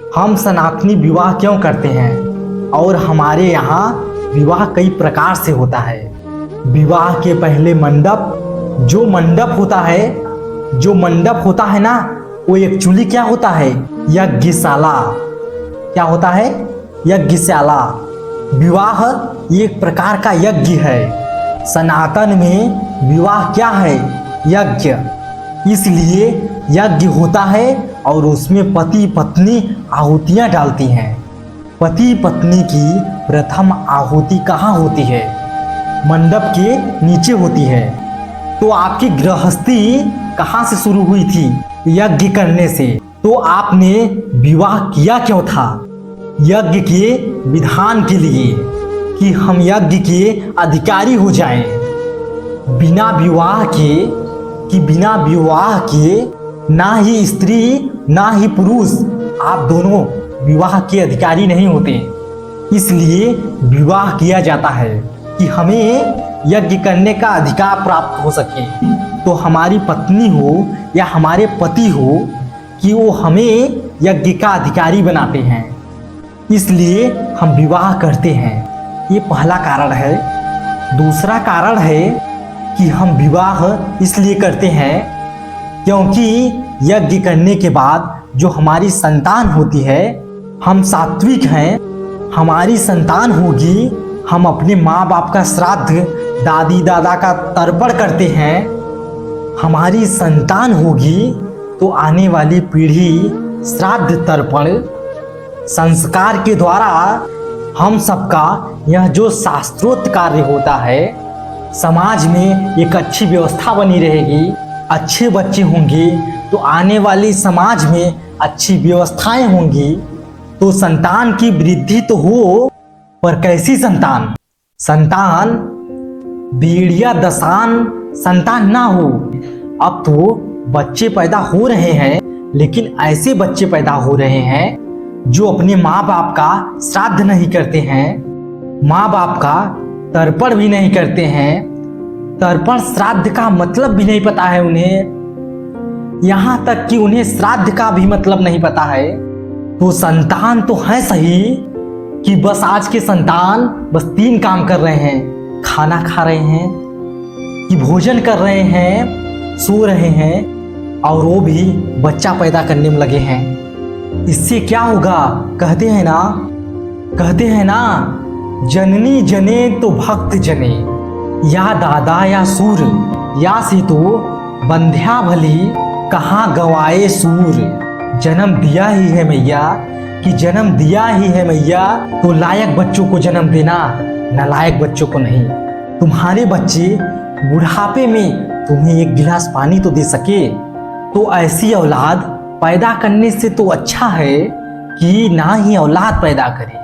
हम सनातनी विवाह क्यों करते हैं और हमारे यहाँ विवाह कई प्रकार से होता है। विवाह के पहले जो मंडप होता है ना, वो एक्चुअली क्या होता है, यज्ञशाला। क्या होता है? यज्ञशाला। विवाह एक प्रकार का यज्ञ है। सनातन में विवाह क्या है? यज्ञ। इसलिए यज्ञ होता है और उसमें पति पत्नी आहुतियां डालती हैं। पति पत्नी की प्रथम आहुति कहाँ होती है? मंडप के नीचे होती है। तो आपकी गृहस्थी कहाँ से शुरू हुई थी? यज्ञ करने से। तो आपने विवाह किया क्यों था? यज्ञ के विधान के लिए, कि हम यज्ञ के अधिकारी हो जाएं। बिना विवाह के ना ही स्त्री ना ही पुरुष, आप दोनों विवाह के अधिकारी नहीं होते। इसलिए विवाह किया जाता है कि हमें यज्ञ करने का अधिकार प्राप्त हो सके। तो हमारी पत्नी हो या हमारे पति हो, कि वो हमें यज्ञ का अधिकारी बनाते हैं, इसलिए हम विवाह करते हैं। ये पहला कारण है। दूसरा कारण है कि हम विवाह इसलिए करते हैं क्योंकि यज्ञ करने के बाद जो हमारी संतान होती है, हम सात्विक हैं, हमारी संतान होगी, हम अपने माँ बाप का श्राद्ध, दादी दादा का तर्पण करते हैं। हमारी संतान होगी तो आने वाली पीढ़ी श्राद्ध तर्पण संस्कार के द्वारा हम सबका यह जो शास्त्रोक्त कार्य होता है, समाज में एक अच्छी व्यवस्था बनी रहेगी। अच्छे बच्चे होंगे तो आने वाली समाज में अच्छी व्यवस्थाएं होंगी। तो संतान की वृद्धि तो हो, पर कैसी संतान? संतान भेड़िया दसान संतान ना हो। अब तो बच्चे पैदा हो रहे हैं, लेकिन ऐसे बच्चे पैदा हो रहे हैं जो अपने माँ बाप का श्राद्ध नहीं करते हैं, माँ बाप का तर्पण भी नहीं करते हैं। तर्पण श्राद्ध का मतलब भी नहीं पता है उन्हें, यहाँ तक कि उन्हें श्राद्ध का भी मतलब नहीं पता है। तो संतान तो है सही कि बस आज के संतान बस 3 काम कर रहे हैं, खाना खा रहे हैं, कि भोजन कर रहे हैं, सो रहे हैं, और वो भी बच्चा पैदा करने में लगे हैं। इससे क्या होगा? कहते हैं ना, जननी जने तो भक्त जने, या दादा या सूर, या से तो बंध्या भली कहाँ गवाए सूर। जन्म दिया ही है मैया, कि जन्म दिया ही है मैया, तो लायक बच्चों को जन्म देना, नालायक बच्चों को नहीं। तुम्हारे बच्चे बुढ़ापे में तुम्हें 1 गिलास पानी तो दे सके, तो ऐसी औलाद पैदा करने से तो अच्छा है कि ना ही औलाद पैदा करे।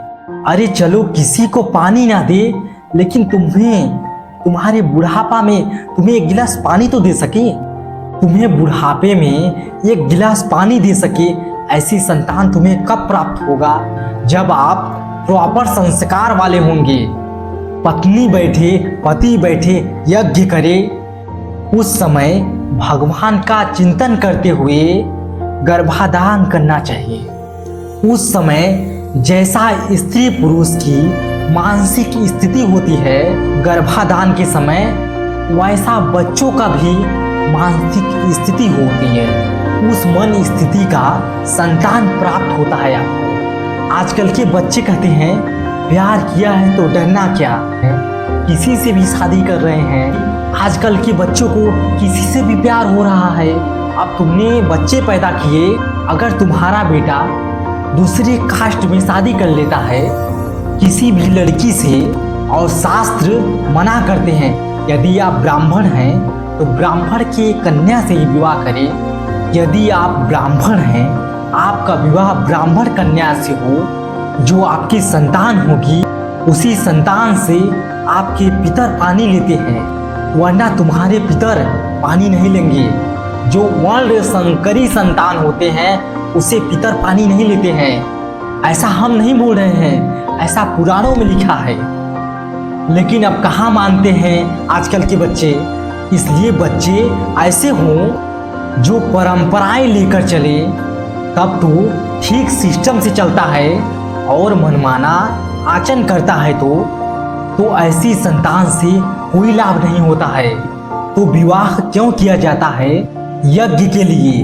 अरे चलो किसी को पानी ना दे, लेकिन तुम्हारे बुढ़ापा में तुम्हें 1 गिलास पानी तो दे सके। तुम्हें बुढ़ापे में 1 गिलास पानी दे सके, ऐसी संतान तुम्हें कब प्राप्त होगा? जब आप प्रॉपर संस्कार वाले होंगे। पत्नी बैठे, पति बैठे, यज्ञ करे, उस समय भगवान का चिंतन करते हुए गर्भाधान करना चाहिए। उस समय जैसा स्त्री पुरुष की मानसिक स्थिति होती है गर्भाधान के समय, वैसा बच्चों का भी मानसिक स्थिति होती है। उस मन स्थिति का संतान प्राप्त होता है आपको। आजकल के बच्चे कहते हैं प्यार किया है तो डरना क्या है, किसी से भी शादी कर रहे हैं। आजकल के बच्चों को किसी से भी प्यार हो रहा है। अब तुमने बच्चे पैदा किए, अगर तुम्हारा बेटा दूसरे कास्ट में शादी कर लेता है किसी भी लड़की से, और शास्त्र मना करते हैं यदि आप ब्राह्मण हैं तो ब्राह्मण की कन्या से ही विवाह करें। यदि आप ब्राह्मण हैं, आपका विवाह ब्राह्मण कन्या से हो, जो आपकी संतान होगी, उसी संतान से आपके पितर पानी लेते हैं, वरना तुम्हारे पितर पानी नहीं लेंगे। जो वर्ण संकरी संतान होते हैं उसे पितर पानी नहीं लेते हैं। ऐसा हम नहीं बोल रहे हैं, ऐसा पुराणों में लिखा है। लेकिन अब कहाँ मानते हैं आजकल के बच्चे। इसलिए बच्चे ऐसे हों जो परंपराएं लेकर चले, तब तो ठीक सिस्टम से चलता है और मनमाना आचरण करता है तो ऐसी संतान से कोई लाभ नहीं होता है। तो विवाह क्यों किया जाता है? यज्ञ के लिए।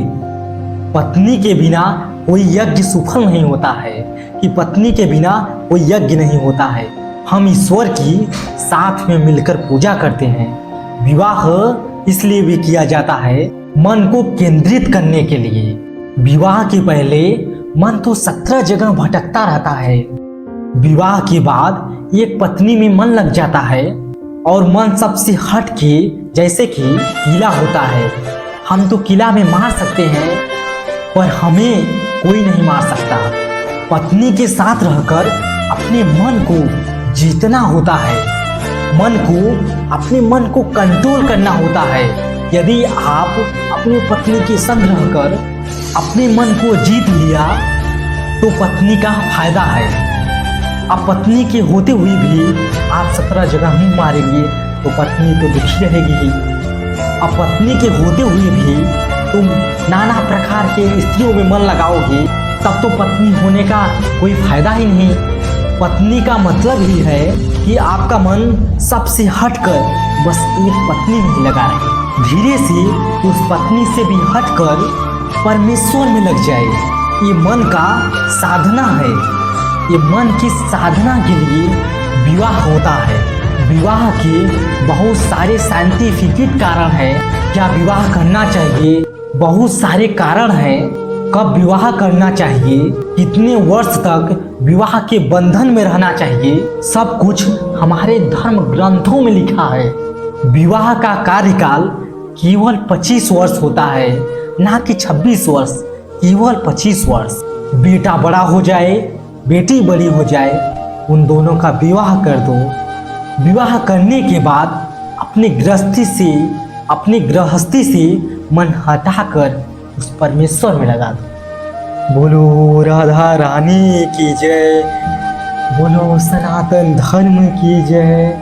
पत्नी के बिना कोई यज्ञ सफल नहीं होता है, कि पत्नी के बिना कोई यज्ञ नहीं होता है। हम ईश्वर की साथ में मिलकर पूजा करते हैं। विवाह इसलिए भी किया जाता है मन को केंद्रित करने के लिए। विवाह के पहले मन तो 17 जगह भटकता रहता है। विवाह के बाद एक पत्नी में मन लग जाता है और मन सबसे हट के, जैसे कि किला होता है। हम तो किला में मार सकते हैं पर हमें कोई नहीं मार सकता। पत्नी के साथ रहकर अपने मन को जीतना होता है। अपने मन को कंट्रोल करना होता है। यदि आप अपनी पत्नी के संग रहकर अपने मन को जीत लिया तो पत्नी का फायदा है। अब पत्नी के होते हुए भी आप 17 जगह मुंह मारेंगे तो पत्नी तो दुखी रहेगी ही। अब पत्नी के होते हुए भी तुम नाना प्रकार के स्त्रियों में मन लगाओगे तब तो पत्नी होने का कोई फायदा ही नहीं। पत्नी का मतलब ही है कि आपका मन सबसे हटकर बस एक पत्नी में ही लगा रहे। धीरे से उस पत्नी से भी हटकर परमेश्वर में लग जाए। ये मन का साधना है। ये मन की साधना के लिए विवाह होता है। विवाह के बहुत सारे साइंटिफिक कारण हैं। क्या विवाह करना चाहिए? बहुत सारे कारण हैं। कब विवाह करना चाहिए? कितने वर्ष तक विवाह के बंधन में रहना चाहिए? सब कुछ हमारे धर्म ग्रंथों में लिखा है। विवाह का कार्यकाल केवल 25 वर्ष होता है, ना कि 26 वर्ष, केवल 25 वर्ष। बेटा बड़ा हो जाए, बेटी बड़ी हो जाए, उन दोनों का विवाह कर दो। विवाह करने के बाद अपनी गृहस्थी से मन हटाकर उस परमेश्वर में लगा दो। बोलो राधा रानी की जय, बोलो सनातन धर्म की जय।